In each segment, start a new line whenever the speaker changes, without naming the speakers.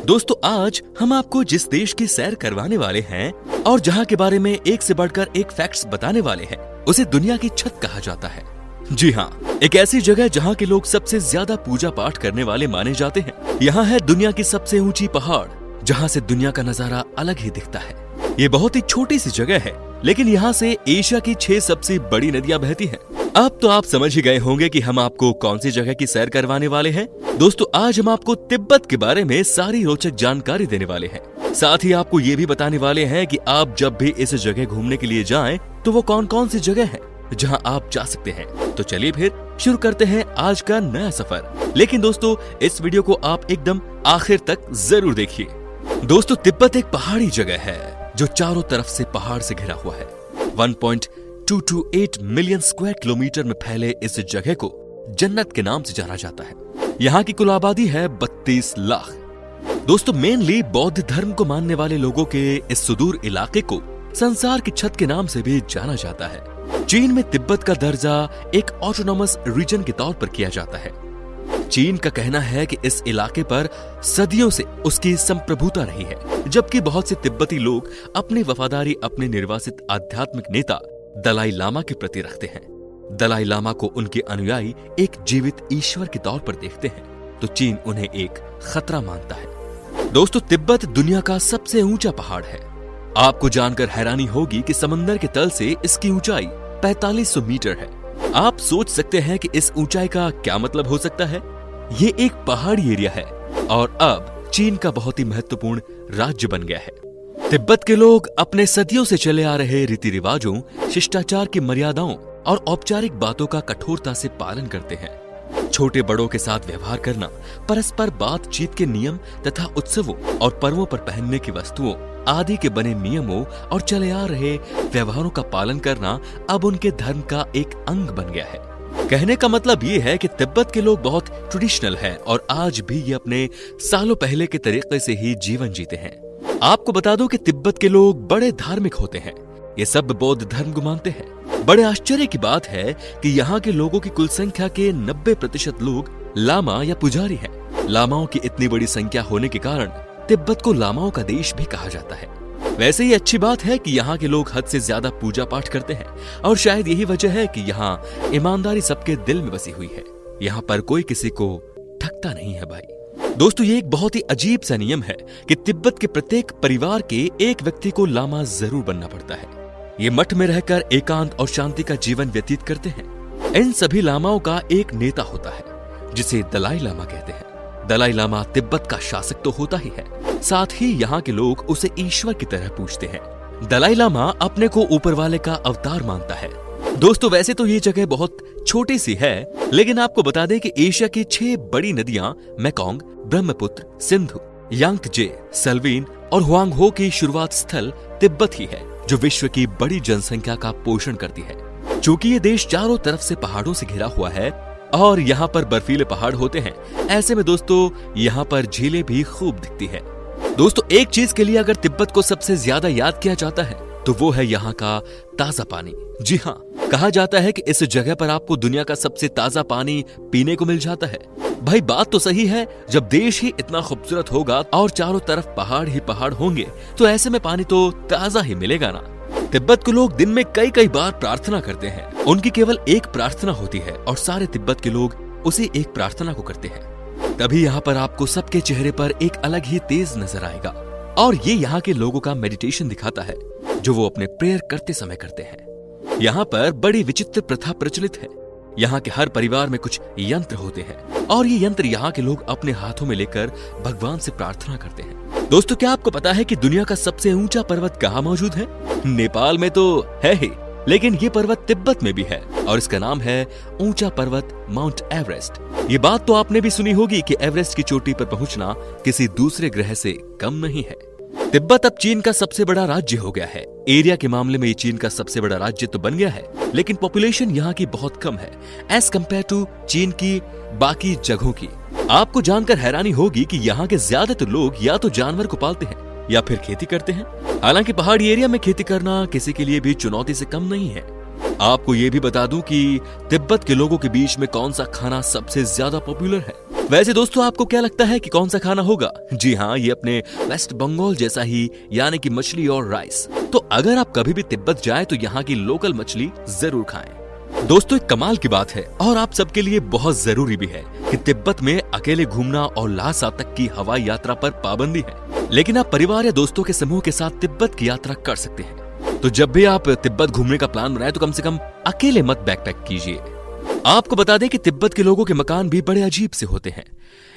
दोस्तों आज हम आपको जिस देश की सैर करवाने वाले हैं और जहां के बारे में एक से बढ़कर एक फैक्ट्स बताने वाले हैं, उसे दुनिया की छत कहा जाता है। जी हाँ, एक ऐसी जगह जहां के लोग सबसे ज्यादा पूजा पाठ करने वाले माने जाते हैं। यहाँ है दुनिया की सबसे ऊंची पहाड़, जहाँ से दुनिया का नजारा अलग ही दिखता है। ये बहुत ही छोटी सी जगह है, लेकिन यहाँ से एशिया की 6 सबसे बड़ी नदियां बहती हैं। अब तो आप समझ ही गए होंगे कि हम आपको कौन सी जगह की सैर करवाने वाले हैं। दोस्तों आज हम आपको तिब्बत के बारे में सारी रोचक जानकारी देने वाले हैं। साथ ही आपको ये भी बताने वाले हैं कि आप जब भी इस जगह घूमने के लिए जाएं, तो वो कौन कौन सी जगह है जहां आप जा सकते हैं। तो चलिए फिर शुरू करते हैं आज का नया सफर। लेकिन दोस्तों इस वीडियो को आप एकदम आखिर तक जरूर देखिए। दोस्तों तिब्बत एक पहाड़ी जगह है जो चारों तरफ से पहाड़ से घिरा हुआ है। 1.228 मिलियन स्क्वायर किलोमीटर में फैले इस जगह को जन्नत के नाम से जाना जाता है। यहाँ की कुल आबादी है 32 लाख। दोस्तों मेनली बौद्ध धर्म को मानने वाले लोगों के इस सुदूर इलाके को संसार की छत के नाम से भी जाना जाता है। चीन में तिब्बत का दर्जा एक ऑटोनॉमस रीजन के तौर पर किया जाता है। चीन का कहना है कि इस इलाके पर सदियों से उसकी संप्रभुता रही है, जबकि बहुत से तिब्बती लोग अपनी वफादारी अपने निर्वासित आध्यात्मिक नेता दलाई लामा के प्रति रखते हैं। दलाई लामा को उनके अनुयायी एक जीवित ईश्वर के तौर पर देखते हैं, तो चीन उन्हें एक खतरा मानता है। दोस्तों तिब्बत दुनिया का सबसे ऊंचा पहाड़ है। आपको जानकर हैरानी होगी कि समंदर के तल से इसकी ऊंचाई 4500 मीटर है। आप सोच सकते हैं कि इस ऊंचाई का क्या मतलब हो सकता है। ये एक पहाड़ी एरिया है और अब चीन का बहुत ही महत्वपूर्ण राज्य बन गया है। तिब्बत के लोग अपने सदियों से चले आ रहे रीति रिवाजों, शिष्टाचार की मर्यादाओं और औपचारिक बातों का कठोरता से पालन करते हैं। छोटे बड़ों के साथ व्यवहार करना, परस्पर बातचीत के नियम तथा उत्सवों और पर्वों पर पहनने की वस्तुओं आदि के बने नियमों और चले आ रहे व्यवहारों का पालन करना अब उनके धर्म का एक अंग बन गया है। कहने का मतलब ये है कि तिब्बत के लोग बहुत ट्रेडिशनल हैं और आज भी ये अपने सालों पहले के तरीके से ही जीवन जीते हैं। आपको बता दूं कि तिब्बत के लोग बड़े धार्मिक होते हैं। ये सब बौद्ध धर्म को मानते हैं। बड़े आश्चर्य की बात है कि यहाँ के लोगों की कुल संख्या के 90% लोग लामा या पुजारी हैं। लामाओं की इतनी बड़ी संख्या होने के कारण तिब्बत को लामाओं का देश भी कहा जाता है। वैसे ही अच्छी बात है कि यहाँ के लोग हद से ज्यादा पूजा पाठ करते हैं और शायद यही वजह है कि यहाँ ईमानदारी सबके दिल में बसी हुई है। यहाँ पर कोई किसी को ठगता नहीं है भाई। दोस्तों ये एक बहुत ही अजीब सा नियम है कि तिब्बत के प्रत्येक परिवार के एक व्यक्ति को लामा जरूर बनना पड़ता है। ये मठ में रहकर एकांत और शांति का जीवन व्यतीत करते हैं। इन सभी लामाओं का एक नेता होता है जिसे दलाई लामा कहते हैं। दलाई लामा तिब्बत का शासक तो होता ही है, साथ ही यहाँ के लोग उसे ईश्वर की तरह पूजते हैं। दलाई लामा अपने को ऊपर वाले का अवतार मानता है। दोस्तों वैसे तो ये जगह बहुत छोटी सी है, लेकिन आपको बता दें कि एशिया की 6 बड़ी नदियां मेकोंग, ब्रह्मपुत्र, सिंधु, यांगत्जे, सल्वीन और हुआंगहो की शुरुआत स्थल तिब्बत ही है, जो विश्व की बड़ी जनसंख्या का पोषण करती है। चूंकि ये देश चारों तरफ से पहाड़ों से घिरा हुआ है और यहाँ पर बर्फीले पहाड़ होते हैं, ऐसे में दोस्तों यहाँ पर झीलें भी खूब दिखती है। दोस्तों एक चीज के लिए अगर तिब्बत को सबसे ज्यादा याद किया जाता है तो वो है यहाँ का ताजा पानी। जी हाँ, कहा जाता है कि इस जगह पर आपको दुनिया का सबसे ताजा पानी पीने को मिल जाता है। भाई बात तो सही है, जब देश ही इतना खूबसूरत होगा और चारों तरफ पहाड़ ही पहाड़ होंगे तो ऐसे में पानी तो ताजा ही मिलेगा ना। तिब्बत के लोग दिन में कई कई बार प्रार्थना करते हैं। उनकी केवल एक प्रार्थना होती है और सारे तिब्बत के लोग उसी एक प्रार्थना को करते हैं। तभी यहाँ पर आपको सबके चेहरे पर एक अलग ही तेज नजर आएगा और ये यहाँ के लोगों का मेडिटेशन दिखाता है जो वो अपने प्रेयर करते समय करते हैं। यहाँ पर बड़ी विचित्र प्रथा प्रचलित है। यहाँ के हर परिवार में कुछ यंत्र होते हैं और ये यंत्र यहाँ के लोग अपने हाथों में लेकर भगवान से प्रार्थना करते हैं। दोस्तों क्या आपको पता है कि दुनिया का सबसे ऊंचा पर्वत कहाँ मौजूद है? नेपाल में तो है ही, लेकिन ये पर्वत तिब्बत में भी है और इसका नाम है ऊंचा पर्वत माउंट एवरेस्ट। ये बात तो आपने भी सुनी होगी कि एवरेस्ट की चोटी पर पहुंचना किसी दूसरे ग्रह से कम नहीं है। तिब्बत अब चीन का सबसे बड़ा राज्य हो गया है। एरिया के मामले में ये चीन का सबसे बड़ा राज्य तो बन गया है, लेकिन पॉपुलेशन यहाँ की बहुत कम है एज कम्पेयर टू चीन की बाकी जगहों की। आपको जानकर हैरानी होगी कि यहाँ के ज्यादातर लोग या तो जानवर को पालते हैं या फिर खेती करते हैं। हालांकि पहाड़ी एरिया में खेती करना किसी के लिए भी चुनौती से कम नहीं है। आपको ये भी बता दूं कि तिब्बत के लोगों के बीच में कौन सा खाना सबसे ज्यादा पॉपुलर है। वैसे दोस्तों आपको क्या लगता है कि कौन सा खाना होगा? जी हाँ, ये अपने वेस्ट बंगाल जैसा ही, यानी कि मछली और राइस। तो अगर आप कभी भी तिब्बत जाए तो यहाँ की लोकल मछली जरूर खाएं। दोस्तों एक कमाल की बात है और आप सबके लिए बहुत जरूरी भी है कि तिब्बत में अकेले घूमना और ल्हासा तक की हवाई यात्रा पर पाबंदी है, लेकिन आप परिवार या दोस्तों के समूह के साथ तिब्बत की यात्रा कर सकते हैं। तो जब भी आप तिब्बत घूमने का प्लान बनाए तो कम से कम अकेले मत बैकपैक कीजिए। आपको बता दें कि तिब्बत के लोगों के मकान भी बड़े अजीब से होते हैं।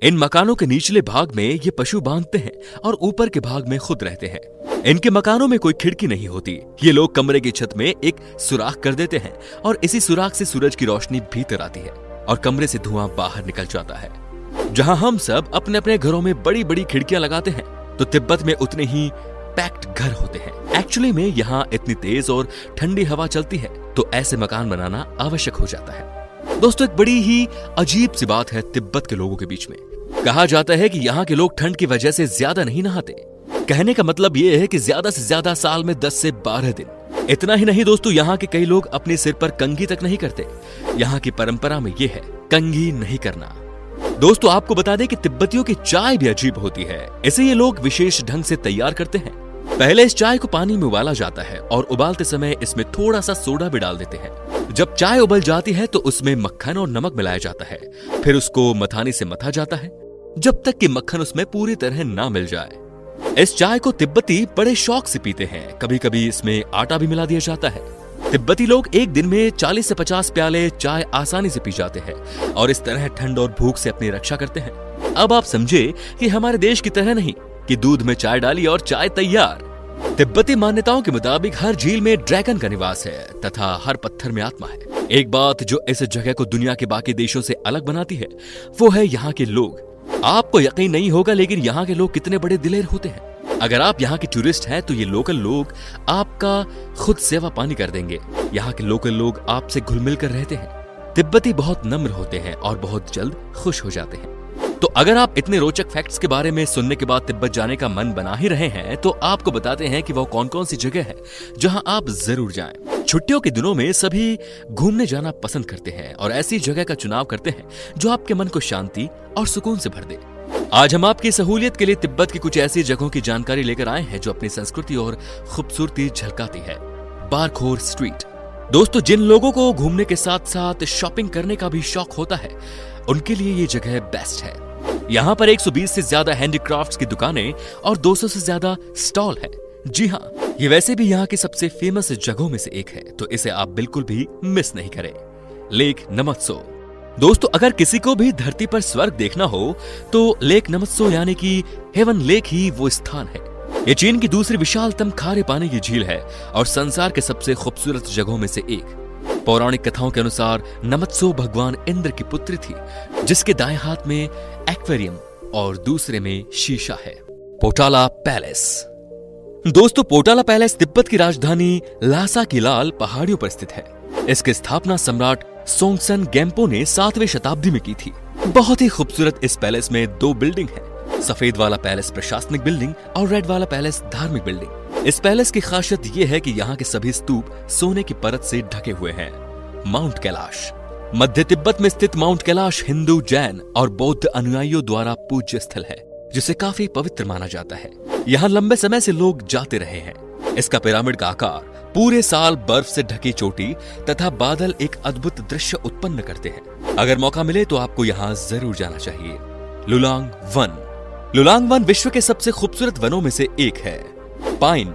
इन मकानों के निचले भाग में ये पशु बांधते हैं और ऊपर के भाग में खुद रहते हैं। इनके मकानों में कोई खिड़की नहीं होती। ये लोग कमरे की छत में एक सुराख कर देते हैं और इसी सुराख से सूरज की रोशनी भीतर आती है और कमरे से धुआं बाहर निकल जाता है। जहां हम सब अपने अपने घरों में बड़ी बड़ी खिड़कियां लगाते हैं, तो तिब्बत में उतने ही पैक्ड घर होते हैं। एक्चुअली में यहाँ इतनी तेज और ठंडी हवा चलती है, तो ऐसे मकान बनाना आवश्यक हो जाता है। दोस्तों एक बड़ी ही अजीब सी बात है तिब्बत के लोगों के बीच में। कहा जाता है कि यहाँ के लोग ठंड की वजह से ज्यादा नहीं नहाते। कहने का मतलब ये है कि ज्यादा से ज्यादा साल में 10 से 12 दिन। इतना ही नहीं दोस्तों, यहाँ के कई लोग अपने सिर पर कंघी तक नहीं करते। यहाँ की परंपरा में ये है कंघी नहीं करना। दोस्तों आपको बता दें कि तिब्बतियों की चाय भी अजीब होती है। इसे ये लोग विशेष ढंग से तैयार करते हैं। पहले इस चाय को पानी में उबाला जाता है और उबालते समय इसमें थोड़ा सा सोडा भी डाल देते हैं। जब चाय उबल जाती है तो उसमें मक्खन और नमक मिलाया जाता है। फिर उसको मथानी से मथा जाता है जब तक कि मक्खन उसमें पूरी तरह ना मिल जाए। इस चाय को तिब्बती बड़े शौक से पीते हैं। कभी कभी इसमें आटा भी मिला दिया जाता है। तिब्बती लोग एक दिन में 40 से 50 प्याले चाय आसानी से पी जाते हैं और इस तरह ठंड और भूख से अपनी रक्षा करते हैं। अब आप समझे कि हमारे देश की तरह नहीं कि दूध में चाय डाली और चाय तैयार। तिब्बती मान्यताओं के मुताबिक हर झील में ड्रैगन का निवास है तथा हर पत्थर में आत्मा है। एक बात जो इस जगह को दुनिया के बाकी देशों से अलग बनाती है वो है यहाँ के लोग। आपको यकीन नहीं होगा, लेकिन यहाँ के लोग कितने बड़े दिलेर होते हैं। अगर आप यहाँ के टूरिस्ट हैं तो ये लोकल लोग आपका खुद सेवा पानी कर देंगे। यहाँ के लोकल लोग आपसे घुल मिल कर रहते हैं। तिब्बती बहुत नम्र होते हैं और बहुत जल्द खुश हो जाते हैं। तो अगर आप इतने रोचक फैक्ट्स के बारे में सुनने के बाद तिब्बत जाने का मन बना ही रहे हैं, तो आपको बताते हैं कि वो कौन कौन सी जगह है जहां आप जरूर जाएं। छुट्टियों के दिनों में सभी घूमने जाना पसंद करते हैं और ऐसी जगह का चुनाव करते हैं जो आपके मन को शांति और सुकून से भर दे। आज हम आपकी सहूलियत के लिए तिब्बत की कुछ ऐसी जगहों की जानकारी लेकर आए हैं जो अपनी संस्कृति और खूबसूरती झलकाती है। बारखोर स्ट्रीट। दोस्तों जिन लोगों को घूमने के साथ साथ शॉपिंग करने का भी शौक होता है, उनके लिए ये जगह बेस्ट है। यहाँ पर 120 से ज्यादा हैंडीक्राफ्ट्स की दुकानें और 200 से ज्यादा स्टॉल है। जी हाँ, ये वैसे भी यहाँ की सबसे फेमस जगहों में से एक है, तो इसे आप बिल्कुल भी मिस नहीं करें। लेक नमत्सो। दोस्तों अगर किसी को भी धरती पर स्वर्ग देखना हो तो लेक नमत्सो यानी कि हेवन लेक ही वो स्थान है। ये चीन की दूसरी विशालतम खारे पानी की झील है और संसार के सबसे खूबसूरत जगहों में से एक। पौराणिक कथाओं के अनुसार नमत्सो भगवान इंद्र की पुत्री थी, जिसके दाएं हाथ में एक्वेरियम और दूसरे में शीशा है। पोटाला पैलेस। दोस्तों पोटाला पैलेस तिब्बत की राजधानी ल्हासा की लाल पहाड़ियों पर स्थित है। इसकी स्थापना सम्राट सोंगसन गेम्पो ने 7वीं शताब्दी में की थी। बहुत ही खूबसूरत इस पैलेस में 2 बिल्डिंग है। सफेद वाला पैलेस प्रशासनिक बिल्डिंग और रेड वाला पैलेस धार्मिक बिल्डिंग। इस पैलेस की खासियत ये है कि यहाँ के सभी स्तूप सोने की परत से ढके हुए हैं। माउंट कैलाश। मध्य तिब्बत में स्थित माउंट कैलाश हिंदू, जैन और बौद्ध अनुयायियों द्वारा पूज्य स्थल है, जिसे काफी पवित्र माना जाता है। यहाँ लंबे समय से लोग जाते रहे हैं। इसका पिरामिड का आकार, पूरे साल बर्फ से ढकी चोटी तथा बादल एक अद्भुत दृश्य उत्पन्न करते हैं। अगर मौका मिले तो आपको यहाँ जरूर जाना चाहिए। लुलांग वन। लुलांग वन विश्व के सबसे खूबसूरत वनों में से एक है। पाइन,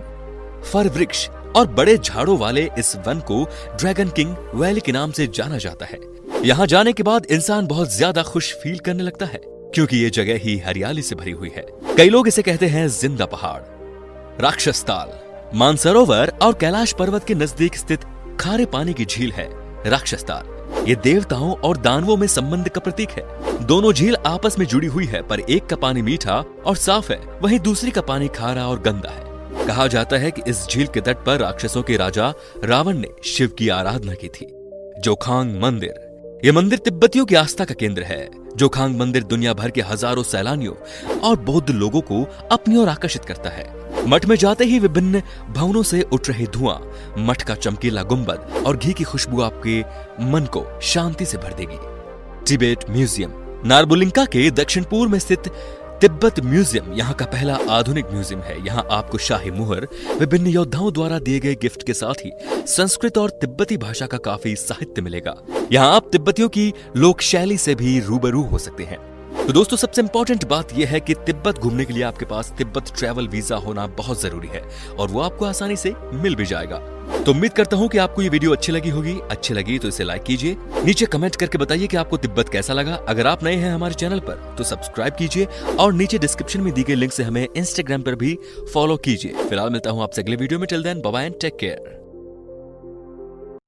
फर वृक्ष और बड़े झाड़ों वाले इस वन को ड्रैगन किंग वैली के नाम से जाना जाता है। यहाँ जाने के बाद इंसान बहुत ज्यादा खुश फील करने लगता है, क्योंकि ये जगह ही हरियाली से भरी हुई है। कई लोग इसे कहते हैं जिंदा पहाड़। राक्षस ताल। मानसरोवर और कैलाश पर्वत के नजदीक स्थित खारे पानी की झील है राक्षस ताल। ये देवताओं और दानवों में संबंध का प्रतीक है। दोनों झील आपस में जुड़ी हुई है, पर एक का पानी मीठा और साफ है, वहीं दूसरी का पानी खारा और गंदा है। कहा जाता है कि इस झील के तट पर राक्षसों के राजा रावण ने शिव की आराधना की थी। जोखांग मंदिर। ये मंदिर तिब्बतियों की आस्था का केंद्र है। जोखांग मंदिर दुनिया भर के हजारों सैलानियों और बौद्ध लोगों को अपनी ओर आकर्षित करता है। मठ में जाते ही विभिन्न भवनों से उठ रहे धुआं, मठ का चमकीला गुंबद और घी की खुशबू आपके मन को शांति से भर देगी। Tibet museum. नार्बुलिंका के दक्षिण पूर्व में स्थित तिब्बत म्यूजियम यहाँ का पहला आधुनिक म्यूजियम है। यहाँ आपको शाही मुहर, विभिन्न योद्धाओं द्वारा दिए गए गिफ्ट के साथ ही संस्कृत और तिब्बती भाषा का काफी साहित्य मिलेगा। यहाँ आप तिब्बतियों की लोक शैली से भी रूबरू हो सकते हैं। तो दोस्तों, सबसे इंपॉर्टेंट बात यह है कि तिब्बत घूमने के लिए आपके पास तिब्बत ट्रैवल वीजा होना बहुत जरूरी है और वो आपको आसानी से मिल भी जाएगा। तो उम्मीद करता हूँ कि आपको ये वीडियो अच्छी लगी होगी। अच्छी लगी तो इसे लाइक कीजिए, नीचे कमेंट करके बताइए कि आपको तिब्बत कैसा लगा। अगर आप नए हैं हमारे चैनल पर तो सब्सक्राइब कीजिए और नीचे डिस्क्रिप्शन में दी गई लिंक से हमें इंस्टाग्राम पर भी फॉलो कीजिए। फिलहाल मिलता हूँ आपसे अगले वीडियो में। Till then bye bye and take care.